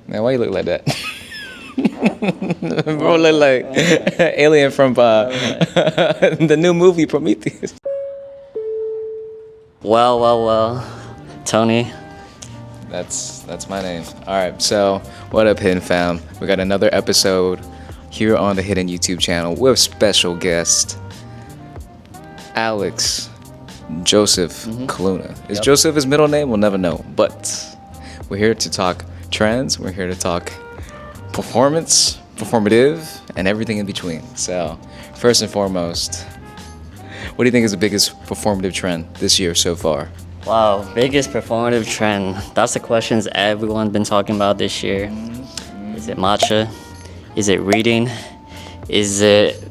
Man, why you look like that? Bro, look like alien from the new movie Prometheus. Well, Tony. That's my name. All right, so what up, Hid.n fam? We got another episode here on the Hid.n YouTube channel with special guest Alex Joseph Coluna. Is Joseph his middle name? We'll never know. But we're here to talk trends. We're here to talk performance, performative, and everything in between. So, first and foremost, what do you think is the biggest performative trend this year so far? Wow, biggest performative trend. That's the questions everyone's been talking about this year. Is it matcha? Is it reading? Is it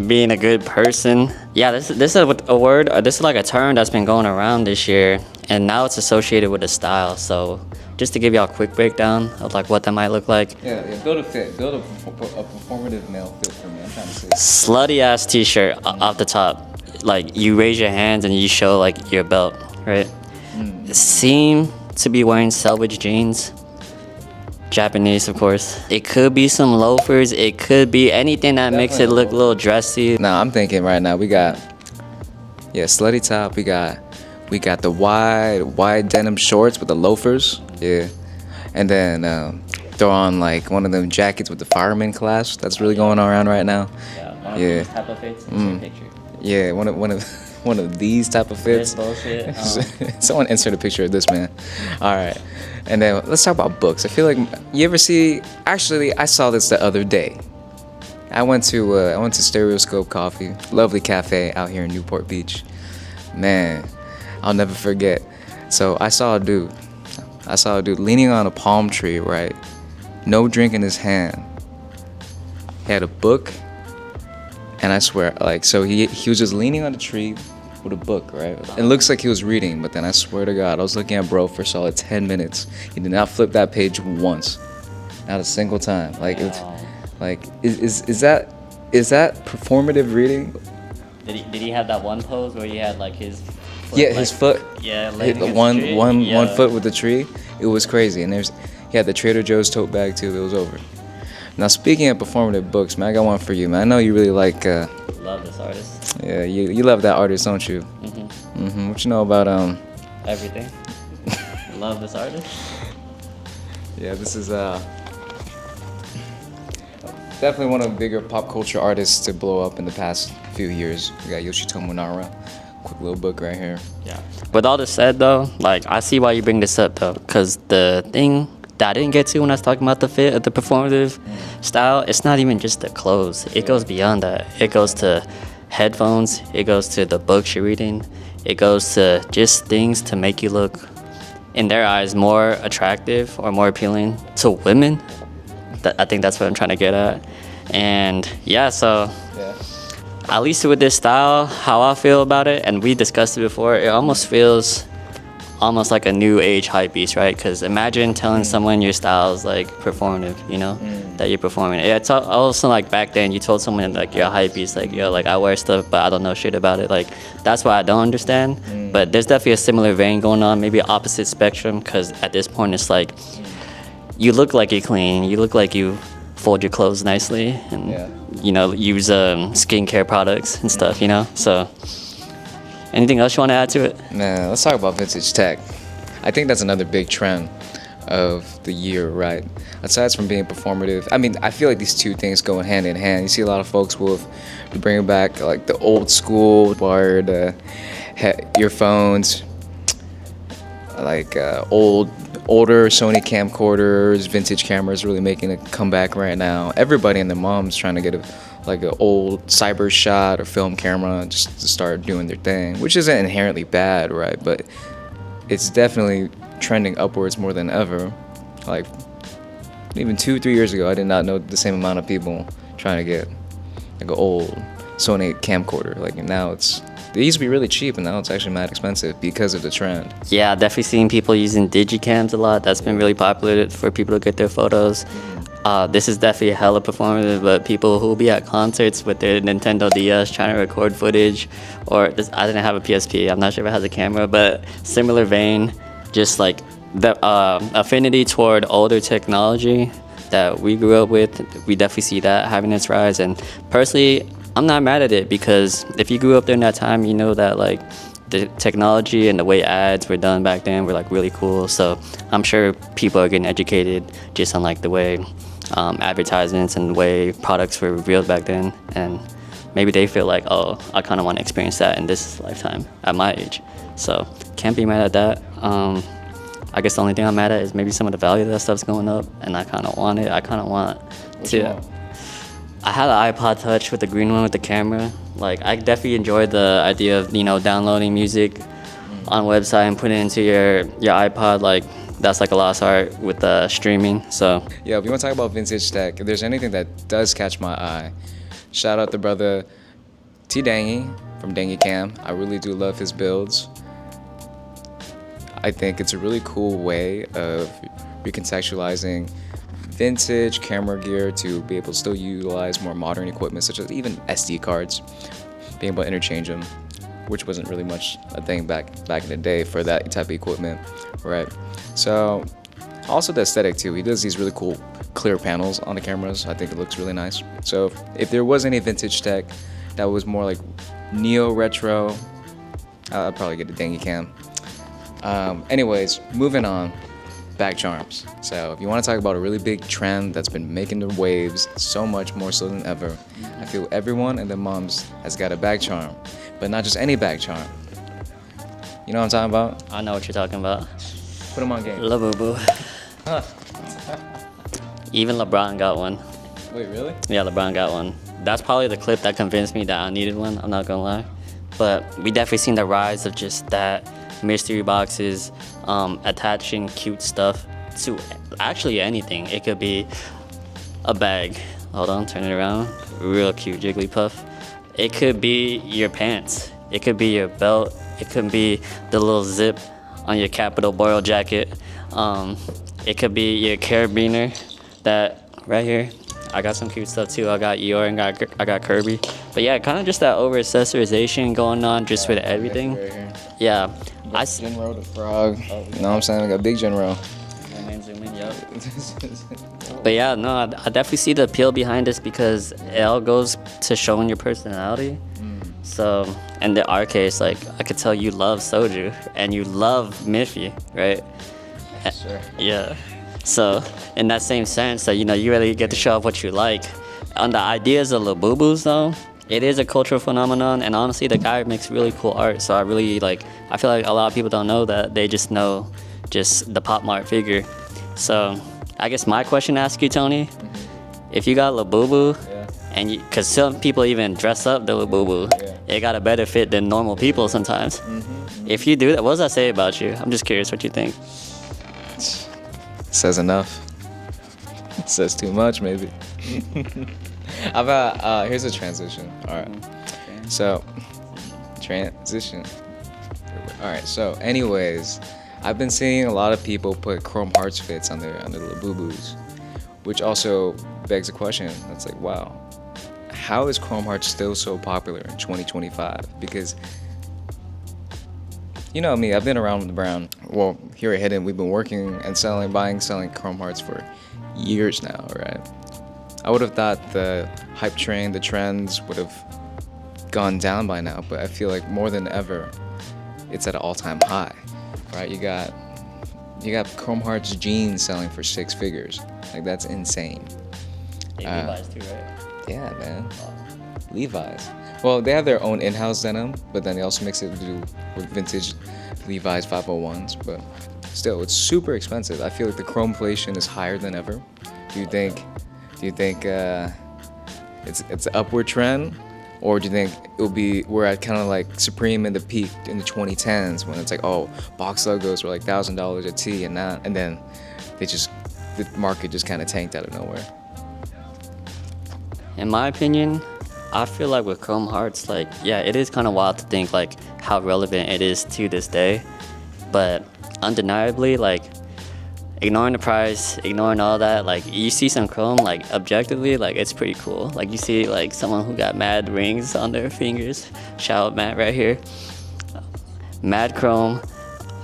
being a good person? Yeah, this is a word. This is like a term that's been going around this year, and now it's associated with a style. So, just to give y'all a quick breakdown of like what that might look like. Yeah, build a fit. Build a performative male fit for me. I'm trying to say. Slutty ass t-shirt off the top. Like you raise your hands and you show like your belt, right? Seem to be wearing selvage jeans. Japanese, of course. It could be some loafers. It could be anything that makes it look a little dressy. Now I'm thinking right now we got slutty top. We got the wide denim shorts with the loafers. Yeah, and then throw on like one of them jackets with the fireman clasp. That's really going around right now. Yeah. Type of fits. Picture. Yeah, one of these type of fits. This bullshit. Someone insert a picture of this man. All right, and then let's talk about books. I feel like you ever see? Actually, I saw this the other day. I went to Stereoscope Coffee, lovely cafe out here in Newport Beach. Man, I'll never forget. So I saw a dude leaning on a palm tree, right? No drink in his hand. He had a book. And I swear, like, so he was just leaning on the tree with a book, right? It looks like he was reading, but then I swear to God, I was looking at bro for a solid 10 minutes. He did not flip that page once, not a single time. Like, is that performative reading? Did he have that one pose where he had like his foot, his foot. Yeah, hit one foot with the tree. It was crazy, and he had the Trader Joe's tote bag too. It was over. Now, speaking of performative books, man, I got one for you, man. I know you really like... love this artist. Yeah, you love that artist, don't you? What you know about... Everything. Love this artist. Yeah, this is definitely one of the bigger pop culture artists to blow up in the past few years. We got Yoshitomo Nara. Quick little book right here. Yeah. With all this said, though, like, I see why you bring this up, though, because the thing that I didn't get to when I was talking about the fit of the performative style, it's not even just the clothes. It goes beyond that. It goes to headphones. It goes to the books you're reading. It goes to just things to make you look, in their eyes, more attractive or more appealing to women. I think that's what I'm trying to get at. And yeah, so at least with this style, how I feel about it, and we discussed it before, it almost feels almost like a new age hype beast, right? Because imagine telling someone your style is like performative, you know, that you're performing. Yeah, it's also like back then you told someone like you're a hype beast, like, yo, like I wear stuff but I don't know shit about it. Like that's what I don't understand. But there's definitely a similar vein going on, maybe opposite spectrum, because at this point it's like you look like you're clean, you look like you fold your clothes nicely, and you know, use skincare products and stuff, you know. So anything else you want to add to it? Man, let's talk about vintage tech. I think that's another big trend of the year, right? Aside from being performative, I mean, I feel like these two things go hand in hand. You see a lot of folks will bring back like the old school wired earphones, like older Sony camcorders, vintage cameras really making a comeback right now. Everybody and their mom's trying to get an old cyber shot or film camera just to start doing their thing, which isn't inherently bad, right? But it's definitely trending upwards more than ever. Like even 2-3 years ago, I did not know the same amount of people trying to get like an old Sony camcorder. Like now they used to be really cheap, and now it's actually mad expensive because of the trend. Yeah, definitely seeing people using digicams a lot. That's been really popular for people to get their photos. This is definitely hella performative, but people who will be at concerts with their Nintendo DS trying to record footage, I didn't have a PSP, I'm not sure if it has a camera, but similar vein, just like the affinity toward older technology that we grew up with, we definitely see that having its rise. And personally, I'm not mad at it, because if you grew up during that time, you know that like the technology and the way ads were done back then were like really cool. So I'm sure people are getting educated just on like the way advertisements and the way products were revealed back then, and maybe they feel like, oh, I kind of want to experience that in this lifetime at my age. So can't be mad at that. I guess the only thing I'm mad at is maybe some of the value of that stuff's going up, and I kind of want it. I kind of want to. I had an iPod Touch with the green one with the camera. Like, I definitely enjoyed the idea of, downloading music on a website and putting it into your iPod. Like, that's like a lost art with streaming. So Yeah, if you want to talk about vintage tech, if there's anything that does catch my eye, shout out to brother T Dangy from Dangy Cam. I really do love his builds. I think it's a really cool way of recontextualizing vintage camera gear to be able to still utilize more modern equipment, such as even SD cards, being able to interchange them, which wasn't really much a thing back in the day for that type of equipment, right? So also the aesthetic too. He does these really cool clear panels on the cameras. I think it looks really nice. So if there was any vintage tech that was more like neo retro, I'd probably get a Dangy Cam. Anyways, moving on. Back charms. So if you want to talk about a really big trend that's been making the waves so much more so than ever, I feel everyone and their moms has got a back charm, but not just any back charm. You know what I'm talking about? I know what you're talking about. Put them on game. La Boo Boo. Even LeBron got one. Wait, really? Yeah, LeBron got one. That's probably the clip that convinced me that I needed one. I'm not gonna lie, but we definitely seen the rise of just that mystery boxes, attaching cute stuff to actually anything. It could be a bag. Hold on, turn it around. Real cute Jigglypuff. It could be your pants. It could be your belt. It could be the little zip on your Capitol Boyle jacket. It could be your carabiner that right here. I got some cute stuff too. I got Eeyore and I got Kirby. But yeah, kind of just that over accessorization going on just with everything. Right Yeah. General the Frog. You know what I'm saying? I got Big General. Zoom in, yep. But yeah, no, I definitely see the appeal behind this, because it all goes to showing your personality. So, in our case, like, I could tell you love soju and you love Miffy, right? Sure. Yeah. So, in that same sense, that you really get to show off what you like. On the ideas of Labubus, though, it is a cultural phenomenon, and honestly, the guy makes really cool art. So I feel like a lot of people don't know that. They just know just the Pop Mart figure. So I guess my question to ask you, Tony, if you got Labubu, and because some people even dress up the Labubu, it got a better fit than normal people sometimes. If you do that, what does that say about you? I'm just curious what you think. Says enough. Says too much, maybe. How about here's a transition. All right. So transition. All right. So, anyways, I've been seeing a lot of people put chrome hearts fits on their Labubus, which also begs a question. It's like, wow, how is chrome hearts still so popular in 2025? Because you know me, I've been around with the brand. Well, here at Hid.n, we've been working and selling chrome hearts for years now, right? I would have thought the hype train, the trends would have gone down by now, but I feel like more than ever, it's at an all-time high, right? You got Chrome Hearts jeans selling for 6 figures. Like, that's insane. Levi's too, right? Yeah, man. Levi's. Well, they have their own in-house denim, but then they also mix it with vintage Levi's 501s. But still, it's super expensive. I feel like the chrome inflation is higher than ever. Do you think it's an upward trend, or do you think we're at kind of like Supreme in the peak in the 2010s when it's like, oh, box logos were like $1,000 a tee and then the market just kind of tanked out of nowhere? In my opinion, I feel like with Chrome Hearts, like, yeah, it is kind of wild to think like how relevant it is to this day, but undeniably, like, ignoring the price, ignoring all that, like, you see some chrome, like, objectively, like, it's pretty cool. Like, you see, like, someone who got mad rings on their fingers. Shout out Matt right here. Mad chrome.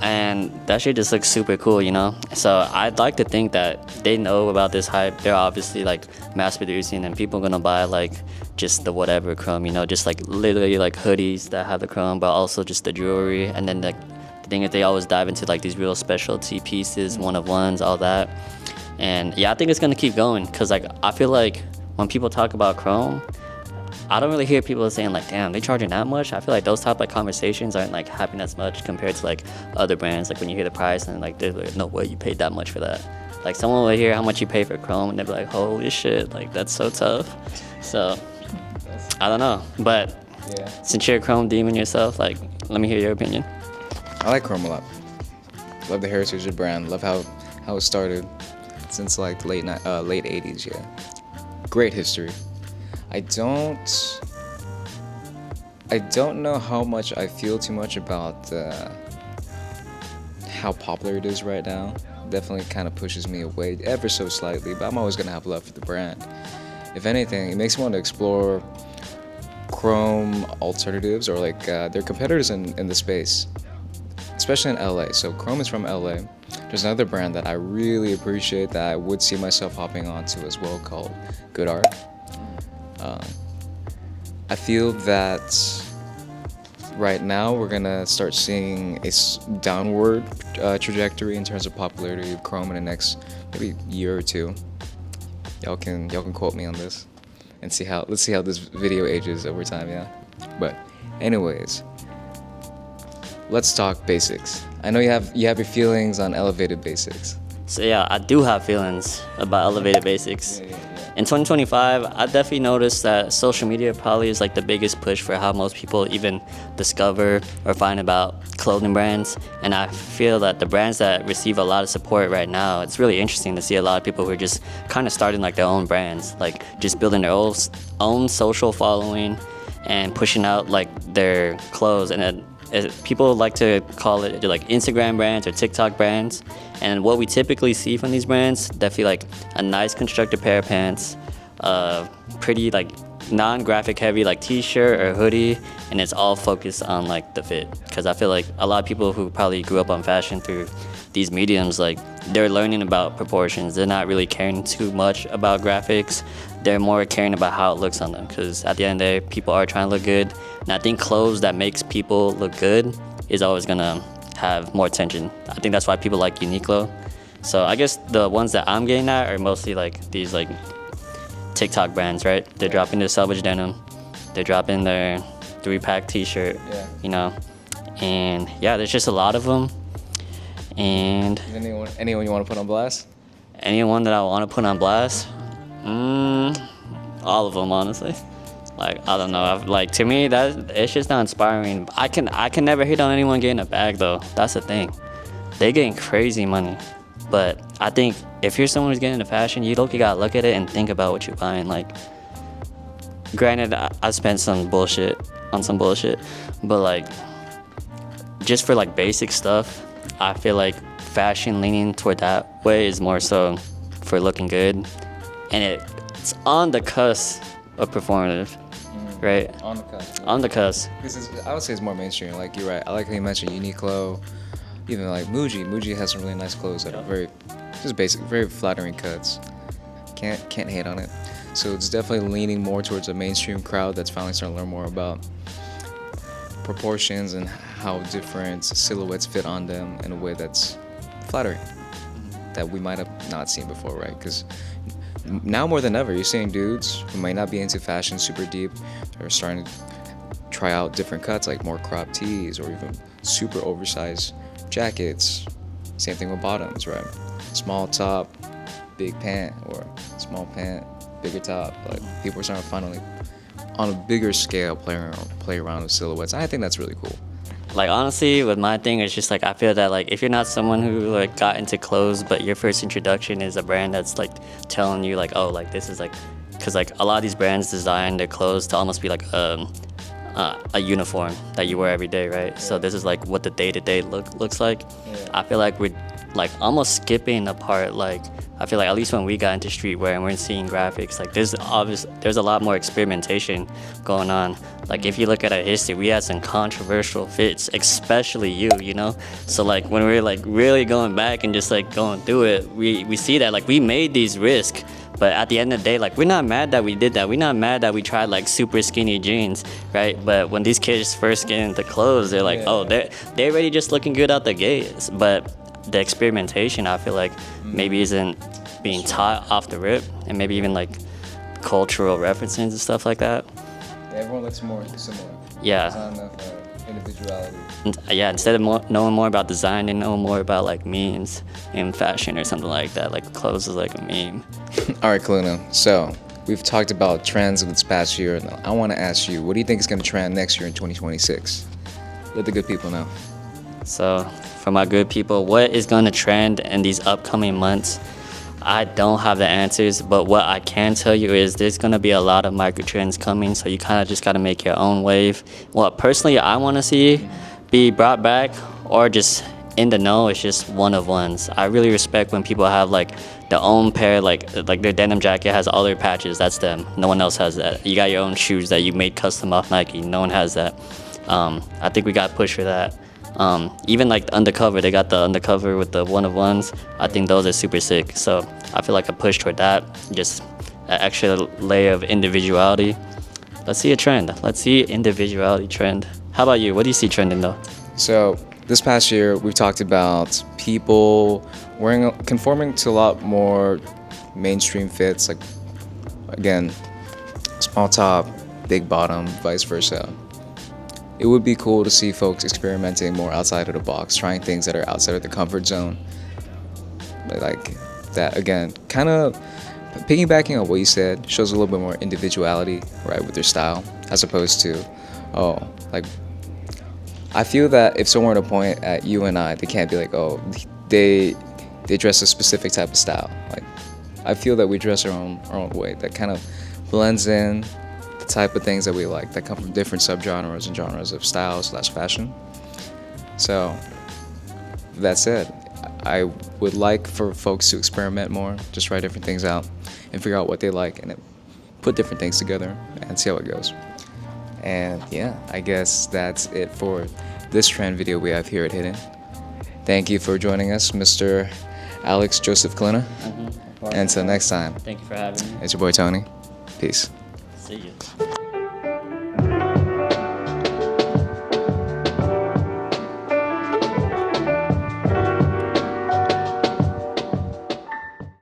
and that shit just looks super cool, you know. So I'd like to think that they know about this hype. They're obviously like mass producing, and people gonna buy like just the whatever chrome, you know, just like literally like hoodies that have the chrome, but also just the jewelry. And then the thing is, they always dive into like these real specialty pieces, one of ones, all that. And yeah, I think it's gonna keep going, because like I feel like when people talk about chrome, I don't really hear people saying like, damn, they charging that much. I feel like those type of conversations aren't like happening as much compared to like other brands. Like when you hear the price and like, there's like, no way you paid that much for that. Like someone will hear how much you pay for chrome and they'll be like, holy shit, like that's so tough. So I don't know, but Yeah. since you're a chrome demon yourself, like let me hear your opinion. I like chrome a lot. Love the heritage of the brand. Love how it started since like the late 80s. Yeah, great history. I don't know how much I feel too much about how popular it is right now. Definitely kind of pushes me away ever so slightly, but I'm always gonna have love for the brand. If anything, it makes me want to explore chrome alternatives or like their competitors in the space, especially in LA. So chrome is from LA. There's another brand that I really appreciate that I would see myself hopping onto as well, called Good Art. I feel that right now we're gonna start seeing a downward trajectory in terms of popularity of chrome in the next maybe year or two. Y'all can quote me on this, and let's see how this video ages over time. Yeah, but anyways, let's talk basics. I know you have your feelings on elevated basics. So yeah, I do have feelings about elevated basics. In 2025, I definitely noticed that social media probably is like the biggest push for how most people even discover or find about clothing brands. And I feel that the brands that receive a lot of support right now, it's really interesting to see a lot of people who are just kind of starting like their own brands, like just building their own social following and pushing out like their clothes. And people like to call it like Instagram brands or TikTok brands. And what we typically see from these brands, definitely like a nice constructed pair of pants, pretty like non-graphic heavy like t-shirt or hoodie, and it's all focused on like the fit. Because I feel like a lot of people who probably grew up on fashion through these mediums, like they're learning about proportions. They're not really caring too much about graphics. They're more caring about how it looks on them, because at the end of the day, people are trying to look good. And I think clothes that makes people look good is always gonna have more attention. I think that's why people like Uniqlo. So I guess the ones that I'm getting at are mostly like these like TikTok brands, right? They're dropping their selvage denim, they're dropping their 3-pack t-shirt, you know, and yeah, there's just a lot of them. And anyone you want to put on blast? Anyone that I want to put on blast? All of them, honestly. Like, I don't know. Like, to me, that it's just not inspiring. I can never hate on anyone getting a bag, though. That's the thing. They getting crazy money. But I think if you're someone who's getting into fashion, you gotta look at it and think about what you're buying. Like, granted, I spent some bullshit on some bullshit, but like, just for like basic stuff, I feel like fashion leaning toward that way is more so for looking good, and it's on the cusp of performative, right? On the cusp. On the cusp. I would say it's more mainstream. Like, you're right. I like how you mentioned Uniqlo, even like Muji. Muji has some really nice clothes that are very, just basic, very flattering cuts. Can't hate on it. So it's definitely leaning more towards a mainstream crowd that's finally starting to learn more about proportions and how different silhouettes fit on them in a way that's flattering, that we might have not seen before, right? Because now more than ever, you're seeing dudes who might not be into fashion super deep are starting to try out different cuts, like more crop tees or even super oversized jackets. Same thing with bottoms, right? Small top, big pant, or small pant, bigger top. Like, people are starting to finally, on a bigger scale, play around with silhouettes. I think that's really cool. Like, honestly, with my thing, it's just like I feel that like if you're not someone who like got into clothes, but your first introduction is a brand that's like telling you like, oh, like this is like, because like a lot of these brands design their clothes to almost be like a uniform that you wear every day, right? So this is like what the day-to-day looks like. I feel like we're like almost skipping the part like I feel like at least when we got into streetwear and we're seeing graphics, like there's a lot more experimentation going on. Like if you look at our history, we had some controversial fits, especially you know. So like when we're like really going back and just like going through it, we see that like we made these risks. But at the end of the day, like we're not mad that we did that. We're not mad that we tried like super skinny jeans, right? But when these kids first get into clothes, they're like, oh, they're already just looking good out the gates. But the experimentation, I feel like maybe isn't being taught off the rip, and maybe even like cultural references and stuff like that. Yeah, everyone looks more similar. Yeah. There's not enough individuality. Yeah, instead of knowing more about design, they know more about like memes and fashion or something like that. Like clothes is like a meme. All right, Kaluna. So we've talked about trends of this past year. I want to ask you, what do you think is going to trend next year in 2026? Let the good people know. So for my good people, what is going to trend in these upcoming months? I don't have the answers, but what I can tell you is there's going to be a lot of micro trends coming, so you kind of just got to make your own wave. What personally I want to see be brought back or just in the know is just one of ones. I really respect when people have like their own pair, like their denim jacket has all their patches. That's them. No one else has that. You got your own shoes that you made custom off Nike. No one has that. I think we got to push for that. Even like the undercover, they got the undercover with the one of ones. I think those are super sick. So I feel like a push toward that, just an extra layer of individuality. Let's see a trend. Let's see individuality trend. How about you? What do you see trending though? So this past year, we've talked about people conforming to a lot more mainstream fits, like again, small top, big bottom, vice versa. It would be cool to see folks experimenting more outside of the box, trying things that are outside of the comfort zone. But like that, again, kind of piggybacking on what you said, shows a little bit more individuality, right, with their style, as opposed to, like, I feel that if someone were to point at you and I, they can't be like, oh, they dress a specific type of style. Like, I feel that we dress our own way. That kind of blends in the type of things that we like that come from different subgenres and genres of style / fashion. So that said, I would like for folks to experiment more, just try different things out and figure out what they like and then put different things together and see how it goes. And yeah, I guess that's it for this trend video we have here at Hid.n. Thank you for joining us, Mr. Alex Joseph Kaluna. Until next time, Thank you for having me. it's your boy Tony. Peace. See you.